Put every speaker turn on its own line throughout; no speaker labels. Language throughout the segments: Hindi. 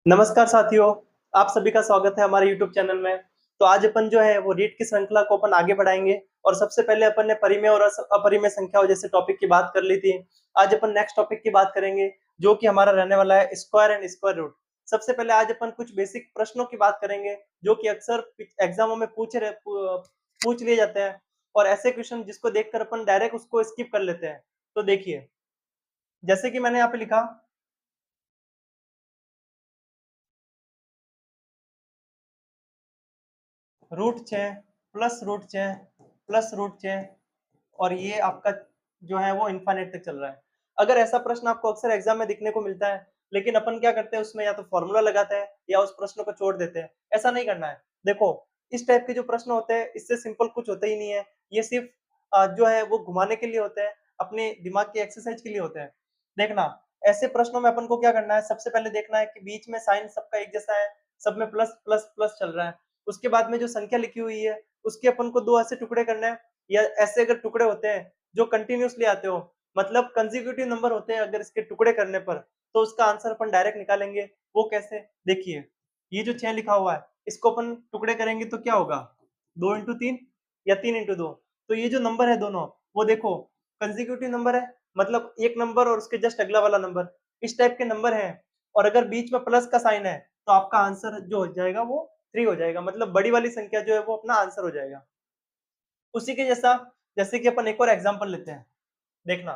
नमस्कार साथियों, आप सभी का स्वागत है हमारे YouTube चैनल में। तो आज अपन जो है वो रीट की श्रृंखला को अपन आगे बढ़ाएंगे और सबसे पहले अपन ने परिमेय और अपरिमेय संख्याओं जैसे टॉपिक की बात कर ली थी। आज अपन नेक्स्ट टॉपिक की बात करेंगे जो कि हमारा रहने वाला है स्क्वायर एंड स्क्वायर रूट। सबसे पहले आज अपन कुछ बेसिक प्रश्नों की बात करेंगे जो कि अक्सर एग्जामों में पूछ लिए जाते हैं और ऐसे क्वेश्चन जिसको देखकर अपन डायरेक्ट उसको स्किप कर लेते हैं। तो देखिए, जैसे कि मैंने यहाँ पे लिखा √6 प्लस √6 प्लस √6 और ये आपका जो है वो इनफाइनाइट तक चल रहा है। अगर ऐसा प्रश्न आपको अक्सर एग्जाम में दिखने को मिलता है, लेकिन अपन क्या करते हैं उसमें या तो फॉर्मूला लगाते हैं या उस प्रश्न को छोड़ देते हैं। ऐसा नहीं करना है। देखो, इस टाइप के जो प्रश्न होते हैं इससे सिंपल कुछ होता ही नहीं है। ये सिर्फ जो है वो घुमाने के लिए होते हैं, अपने दिमाग की एक्सरसाइज के लिए होते हैं। देखना, ऐसे प्रश्नों में अपन को क्या करना है, सबसे पहले देखना है कि बीच में साइन सबका एक जैसा है, सब में प्लस प्लस प्लस चल रहा है। उसके बाद में जो संख्या लिखी हुई है उसके अपन को दो ऐसे टुकड़े करने हैं, या ऐसे अगर टुकड़े होते हैं जो कंटिन्यूअसली आते हो, मतलब कंसेक्यूटिव नंबर होते हैं, अगर इसके टुकड़े करने पर तो उसका आंसर अपन डायरेक्ट निकालेंगे। वो कैसे, देखिए, ये जो 6 लिखा हुआ है इसको अपन टुकड़े करेंगे तो क्या होगा, 2 इंटू 3 या 3 इंटू 2। तो ये जो नंबर है दोनों, वो देखो कंसेक्यूटिव नंबर है, मतलब एक नंबर और उसके जस्ट अगला वाला नंबर, इस टाइप के नंबर है। और अगर बीच में प्लस का साइन है तो आपका आंसर जो हो जाएगा वो 3 हो जाएगा, मतलब बड़ी वाली संख्या जो है वो अपना आंसर हो जाएगा। उसी के जैसा, जैसे कि अपन एक और एग्जांपल लेते हैं, देखना,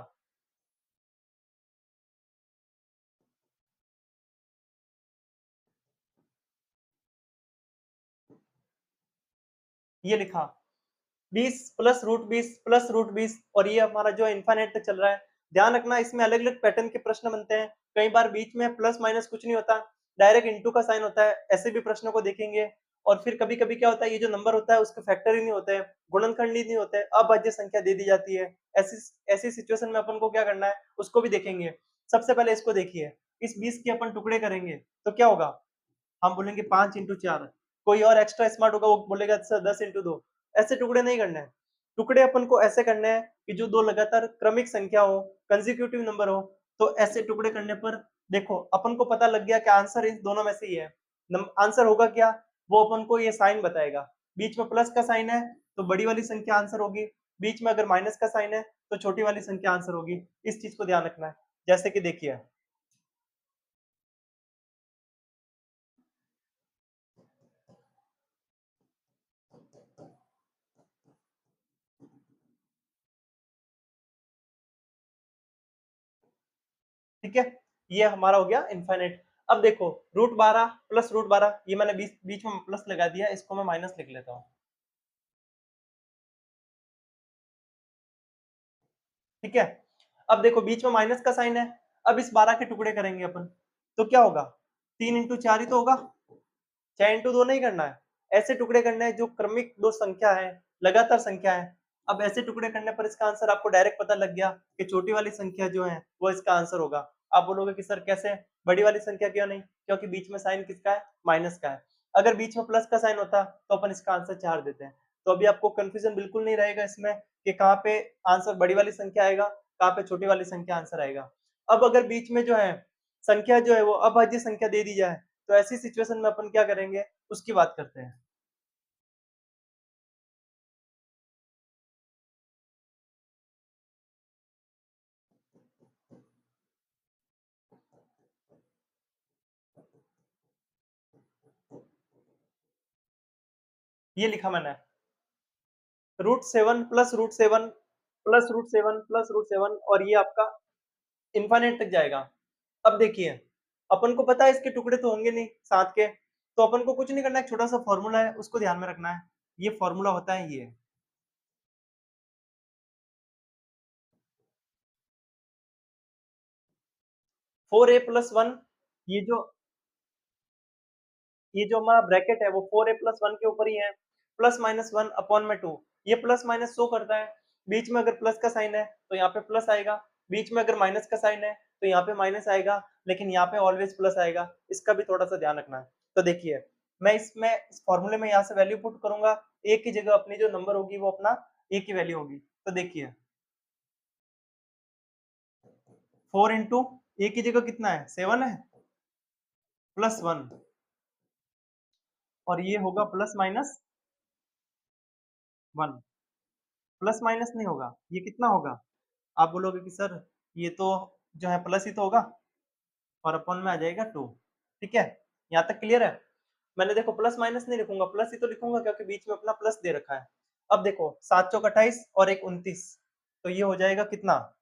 ये लिखा 20 प्लस √20 प्लस √20 और ये हमारा जो इनफाइनाइट तक चल रहा है। ध्यान रखना, इसमें अलग अलग पैटर्न के प्रश्न बनते हैं। कई बार बीच में प्लस माइनस कुछ नहीं होता, डायरेक्ट इंटू का साइन होता है, ऐसे भी प्रश्नों को देखेंगे। और फिर कभी कभी क्या होता है, ये जो नंबर होता है उसके फैक्टर ही नहीं होते हैं, गुणनखंड ही नहीं होते हैं, अभाज्य संख्या दे दी जाती है। ऐसी ऐसी सिचुएशन में अपन को क्या करना है उसको भी देखेंगे। सबसे पहले इसको देखिए, इस 20 के अपन टुकड़े करेंगे तो क्या होगा, हम बोलेंगे 5 इंटू 4। कोई और एक्स्ट्रा स्मार्ट होगा वो बोलेगा सर 10 इंटू 2। ऐसे टुकड़े नहीं करने हैं। टुकड़े अपन को ऐसे करने हैं कि जो दो लगातार क्रमिक संख्या हो, कंसेक्यूटिव नंबर हो। तो ऐसे टुकड़े करने पर देखो अपन को पता लग गया कि आंसर इन दोनों में से ही है। आंसर होगा क्या, वो अपन को ये साइन बताएगा। बीच में प्लस का साइन है तो बड़ी वाली संख्या आंसर होगी, बीच में अगर माइनस का साइन है तो छोटी वाली संख्या आंसर होगी। इस चीज को ध्यान रखना है। जैसे कि देखिए, ठीक है, ये हमारा हो गया इनफाइनाइट। अब देखो, √12 प्लस √12, ये मैंने बीच बीच में प्लस लगा दिया, इसको मैं माइनस लिख लेता हूँ। ठीक है, अब देखो बीच में माइनस का साइन है। अब इस 12 के टुकड़े करेंगे अपन तो क्या होगा, 3 इंटू 4 ही तो होगा, 6 इंटू 2 नहीं करना है। ऐसे टुकड़े करने हैं जो क्रमिक दो संख्या है, लगातार संख्या है। अब ऐसे टुकड़े करने पर इसका आंसर आपको डायरेक्ट पता लग गया कि छोटी वाली संख्या जो है वो इसका आंसर होगा। आप बोलोगे कि सर कैसे, बड़ी वाली संख्या क्यों नहीं, क्योंकि बीच में साइन किसका है, माइनस का है। अगर बीच में प्लस का साइन होता तो अपन इसका आंसर 4 देते हैं। तो अभी आपको कंफ्यूजन बिल्कुल नहीं रहेगा इसमें कि कहाँ पे आंसर बड़ी वाली संख्या आएगा, कहाँ पे छोटी वाली संख्या आंसर आएगा। अब अगर बीच में जो है संख्या जो है वो अभाज्य संख्या दे दी जाए तो ऐसी सिचुएशन में अपन क्या करेंगे उसकी बात करते हैं। ये लिखा मैंने, √7 प्लस √7 प्लस √7 प्लस √7 और ये आपका इनफाइनाइट तक जाएगा। अब देखिए, अपन को पता है इसके टुकड़े तो होंगे नहीं साथ के, तो अपन को कुछ नहीं करना है, एक छोटा सा फॉर्मूला है उसको ध्यान में रखना है। ये फॉर्मूला होता है ये, 4a+1, ये जो ये जो हमारा ब्रैकेट है वो 4a+1 के ऊपर ही है, +-1/2। ये प्लस माइनस शो करता है। बीच में अगर प्लस का साइन है तो यहाँ पे प्लस आएगा, बीच में अगर माइनस का साइन है तो यहाँ पे माइनस आएगा, लेकिन यहाँ पे ऑलवेज प्लस आएगा। इसका भी थोड़ा सा ध्यान रखना है। तो देखिए, मैं इसमें इस फॉर्मूले में यहाँ से वैल्यू पुट करूंगा, ए की जगह अपनी जो नंबर होगी वो अपना ए की वैल्यू होगी। तो देखिए, 4 इंटू ए की जगह कितना है, 7 है, +1 और ये होगा +-1। प्लस माइनस नहीं होगा, ये कितना होगा? आप बोलोगे कि सर ये तो जो है प्लस ही तो होगा और अपॉन में आ जाएगा 2। ठीक है, यहाँ तक क्लियर है? मैंने देखो प्लस माइनस नहीं लिखूंगा, प्लस ही तो लिखूंगा क्योंकि बीच में अपना प्लस दे रखा है। अब देखो 7 चौक 28 और 1 29, तो ये हो जाएगा कितना?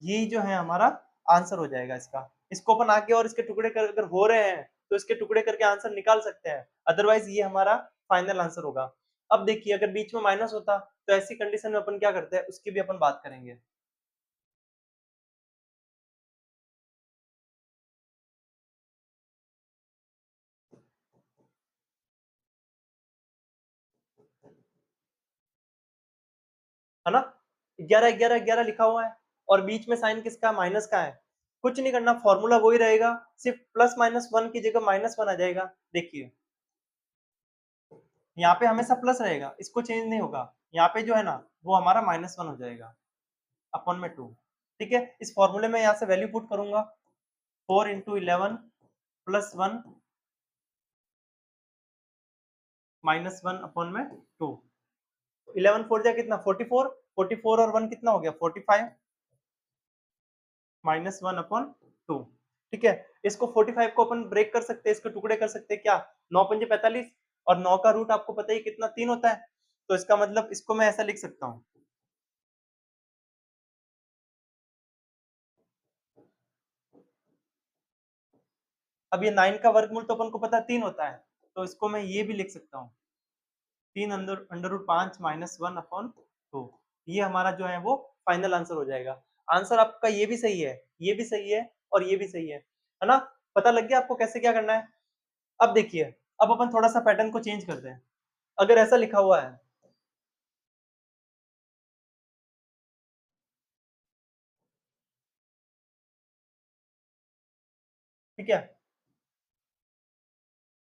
ये जो है हमारा आंसर हो जाएगा इसका। इसको अपन आगे और इसके टुकड़े कर अगर हो रहे हैं तो इसके टुकड़े करके आंसर निकाल सकते हैं, अदरवाइज ये हमारा फाइनल आंसर होगा। अब देखिए अगर बीच में माइनस होता तो ऐसी कंडीशन में अपन क्या करते हैं उसकी भी अपन बात करेंगे। है ना, 11 11 11 लिखा हुआ है और बीच में साइन किसका, माइनस का है। कुछ नहीं करना, फॉर्मूला वही रहेगा, सिर्फ +-1 की जगह -1 आ जाएगा। देखिए यहाँ पे हमेशा प्लस रहेगा, इसको चेंज नहीं होगा। यहाँ पे जो है ना वो हमारा -1 हो जाएगा अपॉन में 2। ठीक है, इस फॉर्मूले में यहाँ से वैल्यू पुट करूंगा, 4 × 11 +1 -1 अपॉन में 2। 11 4 जा कितना, 44, 44 और 1 कितना हो गया, 45 -1 अपॉन 2। ठीक है, इसको 45 को अपन ब्रेक कर सकते हैं, इसके टुकड़े कर सकते हैं क्या, 9 पंजे 45 और 9 का रूट आपको पता ही कितना, 3 होता है। तो इसका मतलब इसको मैं ऐसा लिख सकता हूँ, अब ये 9 का वर्गमूल तो अपन को पता है 3 होता है, तो इसको मैं ये भी लिख सकता हूँ, 3 अंडर रूट 5 -1 अपॉन 2। ये हमारा जो है वो फाइनल आंसर हो जाएगा। आंसर आपका ये भी सही है, ये भी सही है और ये भी सही है ना? पता लग गया आपको कैसे क्या करना है? अब देखिए, अब अपन थोड़ा सा पैटर्न को चेंज करते हैं। अगर ऐसा लिखा हुआ है, ठीक है,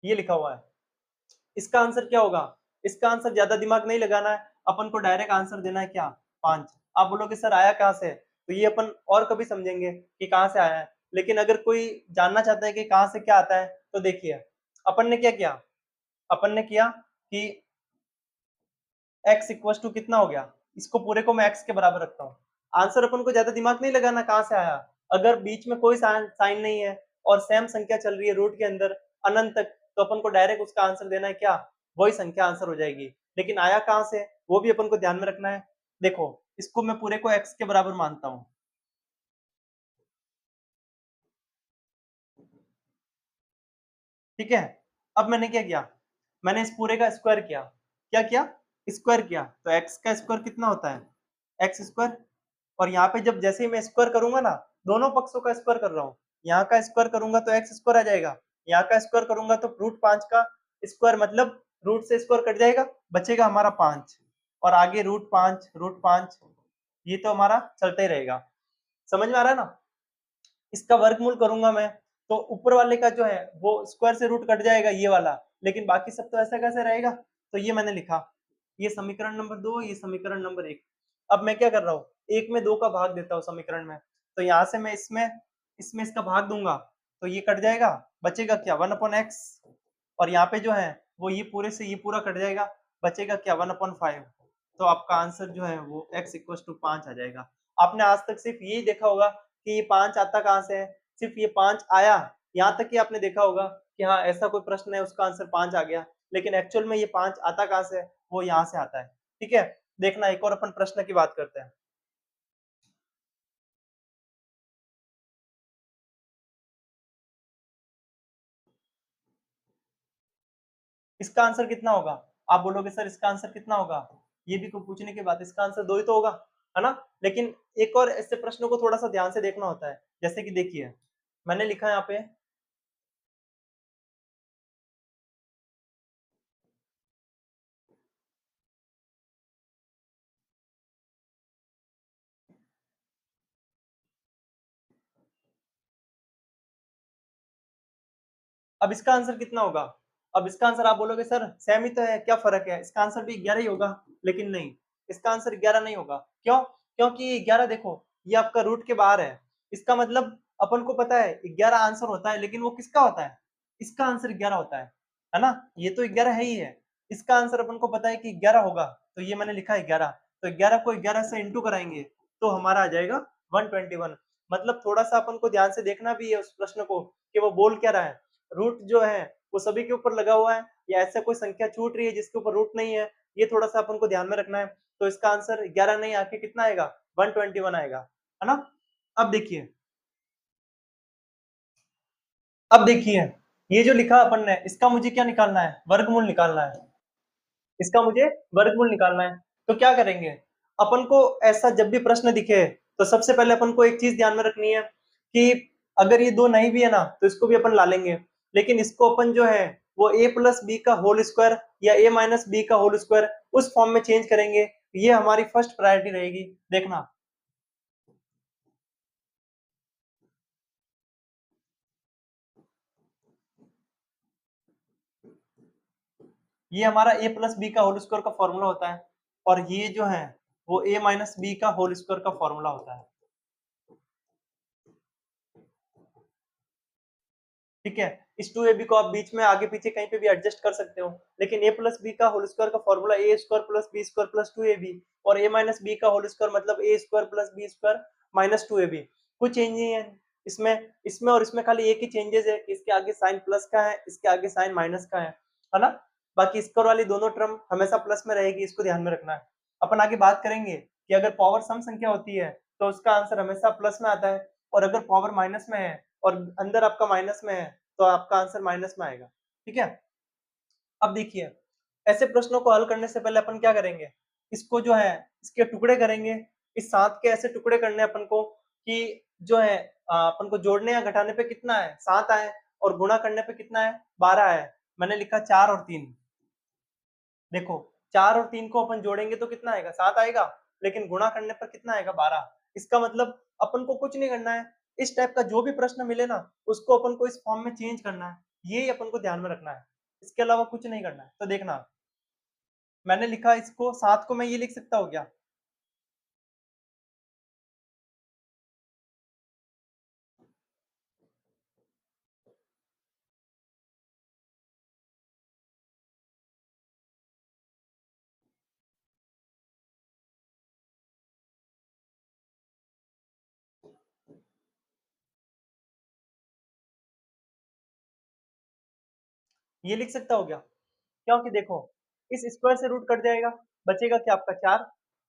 ये लिखा हुआ है, इसका आंसर क्या होगा? इसका आंसर ज्यादा दिमाग नहीं लगाना है, अपन को डायरेक्ट आंसर देना है क्या, 5। आप बोलोगे सर आया कहाँ से, तो ये अपन और कभी समझेंगे कि कहाँ से आया है। लेकिन अगर कोई जानना चाहता है कि कहाँ से क्या आता है, तो देखिए अपन ने क्या किया, अपन ने किया कि x इक्वल टू कितना हो गया, इसको पूरे को मैं x के बराबर रखता हूँ। आंसर अपन को ज्यादा दिमाग नहीं लगाना कहाँ से आया, अगर बीच में कोई साइन नहीं है और सेम संख्या चल रही है रूट के अंदर अनंत तक, तो अपन को डायरेक्ट उसका आंसर देना है क्या, वही संख्या आंसर हो जाएगी। लेकिन आया कहाँ से वो भी अपन को ध्यान में रखना है। देखो इसको मैं पूरे को x के बराबर मानता हूँ, ठीक है। अब मैंने क्या किया, मैंने इस पूरे का स्क्वायर किया, क्या किया, स्क्वायर किया, तो x का स्क्वायर कितना होता है, एक्स स्क्वायर। और यहाँ पे जब जैसे ही मैं स्क्वायर करूंगा ना, दोनों पक्षों का स्क्वायर कर रहा हूँ, यहाँ का स्क्वायर करूंगा तो एक्स स्क्वायर आ जाएगा, यहाँ का स्क्वायर करूंगा तो √5 का स्क्वायर, मतलब रूट से स्क्वायर कट जाएगा, बचेगा हमारा 5 और आगे √5 ये तो हमारा चलता ही रहेगा। समझ में आ रहा है ना? इसका वर्गमूल करूंगा मैं तो ऊपर वाले का जो है वो स्क्वायर से रूट कट जाएगा ये वाला, लेकिन बाकी सब तो ऐसा कैसे रहेगा। तो ये मैंने लिखा, ये समीकरण नंबर 2, ये समीकरण नंबर 1। अब मैं क्या कर रहा हूँ, एक में 2 का भाग देता हूँ समीकरण में, तो यहाँ से मैं इसमें इसमें इसका भाग दूंगा तो ये कट जाएगा, बचेगा क्या, 1/x। और यहाँ पे जो है वो ये पूरे से ये पूरा कट जाएगा, बचेगा क्या, 1/5। तो आपका आंसर जो है वो x इक्वल टू 5 आ जाएगा। आपने आज तक सिर्फ यही देखा होगा कि ये 5 आता कहाँ से है, सिर्फ ये 5 आया, यहाँ तक ही आपने देखा होगा कि हाँ ऐसा कोई प्रश्न है उसका आंसर 5 आ गया, लेकिन एक्चुअल में ये 5 आता कहाँ से है, वो यहाँ से आता है। ठीक है, देखना एक और अपन प्रश्न की बात करते हैं। इसका आंसर कितना होगा, आप बोलोगे सर इसका आंसर कितना होगा, ये भी कोई पूछने की बात, इसका आंसर 2 ही तो होगा, है ना? लेकिन एक और ऐसे प्रश्नों को थोड़ा सा ध्यान से देखना होता है, जैसे कि देखिए मैंने लिखा यहाँ पे, अब इसका आंसर कितना होगा, अब इसका आंसर आप बोलोगे सर सेम ही तो है, क्या फर्क है, इसका आंसर भी 11 ही होगा, लेकिन नहीं, इसका आंसर 11 नहीं होगा। क्यों? क्योंकि 11 देखो ये आपका रूट के बाहर है। इसका मतलब अपन को पता है 11 आंसर होता है, लेकिन वो किसका होता है? इसका आंसर 11 होता है ना? ये तो 11 है ही है। इसका आंसर अपन को पता है कि 11 होगा, तो ये मैंने लिखा है 11। तो 11 को 11 से इंटू कराएंगे तो हमारा आ जाएगा 121। मतलब थोड़ा सा अपन को ध्यान से देखना भी है उस प्रश्न को कि वो बोल क्या रहा है। रूट जो है वो सभी के ऊपर लगा हुआ है या ऐसा कोई संख्या छूट रही है जिसके ऊपर रूट नहीं है, ये थोड़ा सा अपन को ध्यान में रखना है। तो इसका आंसर 11 नहीं आके कितना आएगा? 121 आएगा, है ना? अब देखिए, ये जो लिखा अपन ने, इसका मुझे क्या निकालना है? वर्गमूल निकालना है। इसका मुझे वर्गमूल निकालना है। तो क्या करेंगे अपन को? ऐसा जब भी प्रश्न दिखे तो सबसे पहले अपन को एक चीज ध्यान में रखनी है कि अगर ये दो नहीं भी है ना तो इसको भी अपन ला लेंगे, लेकिन इसको अपन जो है वो a प्लस बी का होल स्क्वायर या a माइनस बी का होल स्क्वायर उस फॉर्म में चेंज करेंगे। ये हमारी फर्स्ट प्रायोरिटी रहेगी। देखना, ये हमारा a प्लस बी का होल स्क्वायर का फॉर्मूला होता है, और ये जो है वो a माइनस बी का होल स्क्वायर का फॉर्मूला होता है। ठीक है, इस 2ab को आप बीच में आगे पीछे कहीं पे भी एडजस्ट कर सकते हो, लेकिन a प्लस बी का होल स्क्वायर का formula A square plus B square plus 2ab, और a माइनस बी का होल स्क्वायर मतलब a square plus B square minus 2ab। कुछ चेंज नहीं है इसमें। इसमें और इसमें खाली एक ही चेंजेस है कि इसके आगे साइन प्लस का है, इसके आगे साइन माइनस का है ना? बाकी स्क्वायर वाली दोनों टर्म हमेशा प्लस में रहेगी, इसको ध्यान में रखना है। अपन आगे बात करेंगे कि अगर पावर सम संख्या होती है तो उसका आंसर हमेशा प्लस में आता है, और अगर पावर माइनस में है और अंदर आपका माइनस में है तो आपका आंसर माइनस में आएगा। ठीक है, अब देखिए, ऐसे प्रश्नों को हल करने से पहले अपन क्या करेंगे? इसको जो है इसके टुकड़े करेंगे। इस 7 के ऐसे टुकड़े करने अपन को कि जो है अपन को जोड़ने या घटाने पे कितना है? 7 आए, और गुणा करने पे कितना है? 12 आए। मैंने लिखा 4 और 3। देखो, 4 और 3 को अपन जोड़ेंगे तो कितना आएगा? 7 आएगा, लेकिन गुणा करने पर कितना आएगा? 12। इसका मतलब अपन को कुछ नहीं करना है। इस टाइप का जो भी प्रश्न मिले ना उसको अपन को इस फॉर्म में चेंज करना है, ये अपन को ध्यान में रखना है। इसके अलावा कुछ नहीं करना है। तो देखना, मैंने लिखा इसको 7 को मैं ये लिख सकता हूँ क्या? ये लिख सकता हूँ क्या? क्योंकि देखो, इस स्क्वायर से रूट कट जाएगा, बचेगा क्या आपका? 4।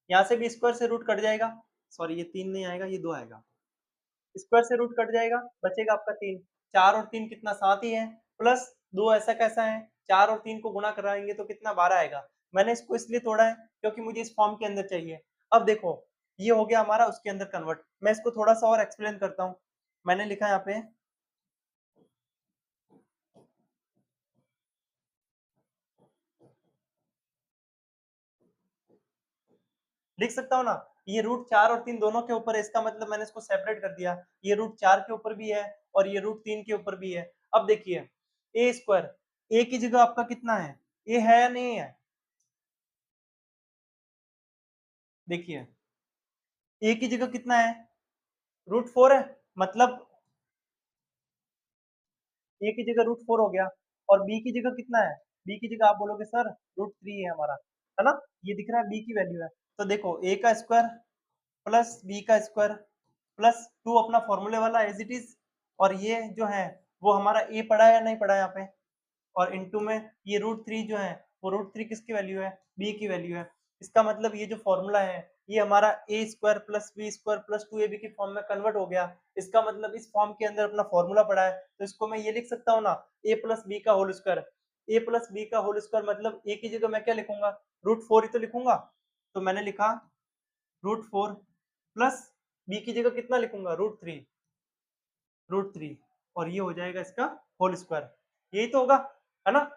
यहाँ से भी स्क्वायर से रूट कट जाएगा, सॉरी ये 3 नहीं आएगा, ये 2 आएगा। स्क्वायर से रूट कट जाएगा, बचेगा आपका 3। 4 और 3 कितना? 7 ही है, प्लस 2 ऐसा कैसा है? 4 और 3 को गुणा कराएंगे तो कितना? 12 आएगा। मैंने इसको इसलिए तोड़ा है क्योंकि मुझे इस फॉर्म के अंदर चाहिए। अब देखो, ये हो गया हमारा उसके अंदर कन्वर्ट। मैं इसको थोड़ा सा और एक्सप्लेन करता हूँ। मैंने लिखा यहाँ पे, लिख सकता हूँ ना, ये रूट 4 और 3 दोनों के ऊपर है, इसका मतलब मैंने इसको सेपरेट कर दिया। ये रूट 4 के ऊपर भी है और ये रूट 3 के ऊपर भी है। अब देखिए, ए स्क्वायर, ए की जगह आपका कितना है? ए है या नहीं है? देखिए, ए की जगह कितना है? रूट 4 है। मतलब ए की जगह रूट 4 हो गया, और बी की जगह कितना है? बी की जगह आप बोलोगे सर रूट 3 है हमारा, है ना? ये दिख रहा है बी की वैल्यू है। तो देखो, ए का स्क्वायर प्लस बी का स्क्वायर प्लस 2 अपना फॉर्मूले वाला एज इट इज, और ये जो है वो हमारा ए पड़ा है या नहीं पड़ा यहाँ पे, और इनटू में ये रूट 3 जो है वो रूट 3 किसकी वैल्यू है? बी की वैल्यू है। इसका मतलब ये जो फॉर्मूला है ये हमारा A square plus B square plus 2ab की फॉर्म में कन्वर्ट हो गया। इसका मतलब इस फॉर्म के अंदर अपना फॉर्मूला पड़ा है, तो इसको मैं ये लिख सकता हूँ ना, ए प्लस बी का होल स्क्वायर। ए प्लस बी का होल स्क्वायर मतलब ए की जगह मैं क्या लिखूंगा? रूट 4 ही तो लिखूंगा। तो मैंने लिखा रूट 4 प्लस बी की जगह कितना लिखूंगा? रूट थ्री, और ये हो जाएगा इसका होल स्क्वायर। यही तो होगा, है ना?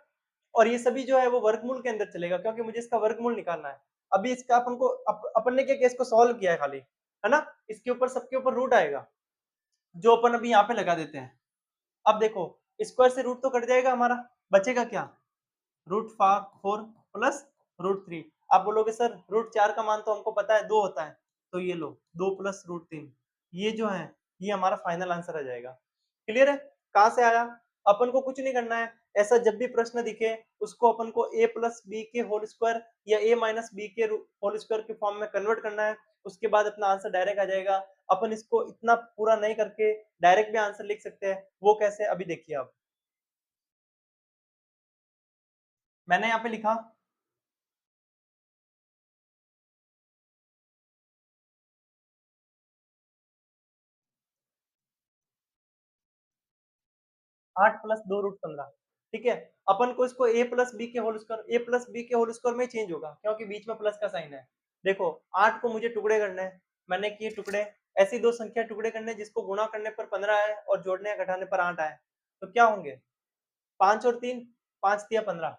और ये सभी जो है वो वर्गमूल के अंदर चलेगा क्योंकि मुझे इसका वर्गमूल निकालना है। अभी इसका अपन को अपन ने क्या किया? इसको सॉल्व किया है खाली, है ना? इसके ऊपर सबके ऊपर रूट आएगा जो अपन अभी यहाँ पे लगा देते हैं। अब देखो, स्क्वायर से रूट तो कट जाएगा हमारा, बचेगा क्या? Root 4 plus root 3। आप बोलोगे सर रूट 4 का मान तो हमको पता है 2 होता है, तो ये लो 2 + √3 ये जो है ये हमारा फाइनल आंसर आ जाएगा। क्लियर है? कहाँ से आया? अपन को कुछ नहीं करना है, ऐसा जब भी प्रश्न दिखे उसको अपन को a प्लस बी के होल स्क्वायर या a माइनस बी के होल स्क्वायर के फॉर्म में कन्वर्ट करना है, उसके बाद अपना आंसर डायरेक्ट आ जाएगा। अपन इसको इतना पूरा नहीं करके डायरेक्ट भी आंसर लिख सकते हैं, वो कैसे अभी देखिए आप। मैंने यहाँ पे लिखा 8 + 2 √15 ठीक है। अपन को इसको a प्लस बी के होल स्क्वायर में चेंज होगा क्योंकि बीच में प्लस का साइन है। देखो 8 को मुझे टुकड़े करने हैं, मैंने किए टुकड़े, ऐसी दो संख्या टुकड़े करने जिसको गुणा करने पर 15 आए और जोड़ने या घटाने पर 8 आए, तो क्या होंगे? 5 और 3, 5 तिया 15,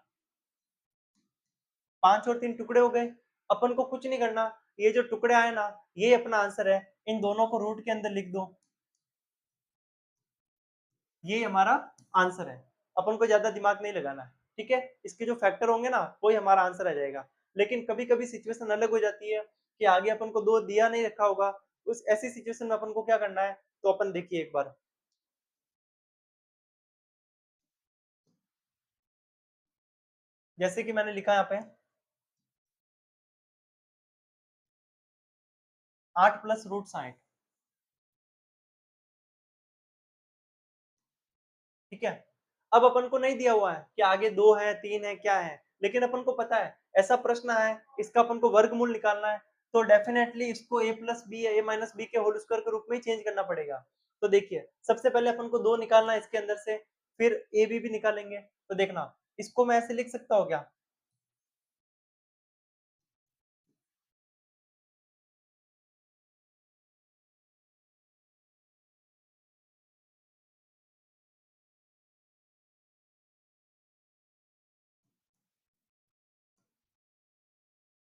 5 और 3 टुकड़े हो गए। अपन को कुछ नहीं करना, ये जो टुकड़े आए ना ये अपना आंसर है, इन दोनों को रूट के अंदर लिख दो, ये हमारा आंसर है। अपन को ज्यादा दिमाग नहीं लगाना है, ठीक है। इसके जो फैक्टर होंगे ना वही हमारा आंसर आ जाएगा। लेकिन कभी कभी सिचुएशन अलग हो जाती है कि आगे अपन को दो दिया नहीं रखा होगा, उस ऐसी सिचुएशन में अपन को क्या करना है, तो अपन देखिए एक बार। जैसे कि मैंने लिखा यहाँ पे 8 + √60 ठीक है। अब अपन को नहीं दिया हुआ है कि आगे 2 है 3 है क्या है, लेकिन अपन को पता है ऐसा प्रश्न है, इसका अपन को वर्गमूल निकालना है, तो डेफिनेटली इसको a प्लस बी या a माइनस बी के होल स्क्वायर के रूप में ही चेंज करना पड़ेगा। तो देखिए सबसे पहले अपन को 2 निकालना है इसके अंदर से, फिर ए बी भी निकालेंगे। तो देखना इसको मैं ऐसे लिख सकता हूँ क्या?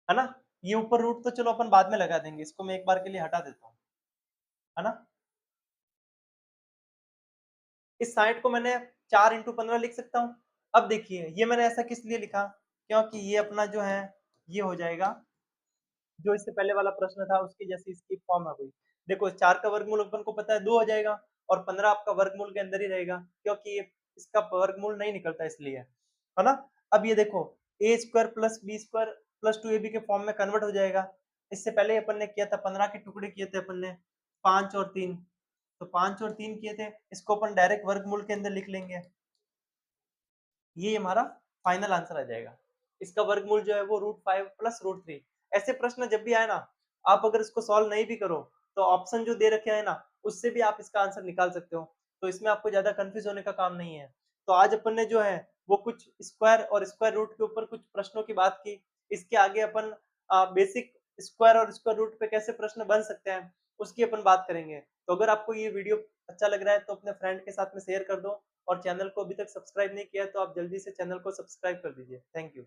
है ना? ये ऊपर रूट तो चलो अपन बाद में लगा देंगे, इसको मैं एक बार के लिए हटा देता हूँ, है ना? इस 60 को मैंने 4 × 15 लिख सकता हूँ। अब देखिए ये मैंने ऐसा किस लिए लिखा, क्योंकि ये अपना जो है ये हो जाएगा जो इससे पहले वाला प्रश्न था उसकी जैसी इसकी फॉर्म है कोई। देखो 4 का वर्गमूल अपन को पता है 2 हो जाएगा, और 15 आपका वर्गमूल के अंदर ही रहेगा क्योंकि ये इसका वर्गमूल नहीं निकलता इसलिए, है ना? अब ये देखो A square plus B square plus 2ab के फॉर्म में कन्वर्ट हो जाएगा। इससे पहले अपन ने किया था 15 के टुकड़े किए थे अपन ने, 5 और 3, तो 5 और 3 किए थे, इसको अपन डायरेक्ट वर्गमूल के अंदर लिख लेंगे, ये हमारा फाइनल आंसर आ जाएगा। इसका वर्गमूल जो है वो √5 + √3। ऐसे प्रश्न जब भी आए ना, आप अगर इसको सॉल्व नहीं भी करो तो ऑप्शन जो दे रखे हैं ना उससे भी आप इसका आंसर निकाल सकते हो, तो इसमें आपको ज्यादा कंफ्यूज होने का काम नहीं है। तो आज अपन ने जो है वो कुछ स्क्वायर और स्क्वायर रूट के ऊपर कुछ प्रश्नों की बात की। इसके आगे अपन बेसिक स्क्वायर और स्क्वायर रूट पे कैसे प्रश्न बन सकते हैं उसकी अपन बात करेंगे। तो अगर आपको ये वीडियो अच्छा लग रहा है तो अपने फ्रेंड के साथ में शेयर कर दो, और चैनल को अभी तक सब्सक्राइब नहीं किया तो आप जल्दी से चैनल को सब्सक्राइब कर दीजिए। Thank you.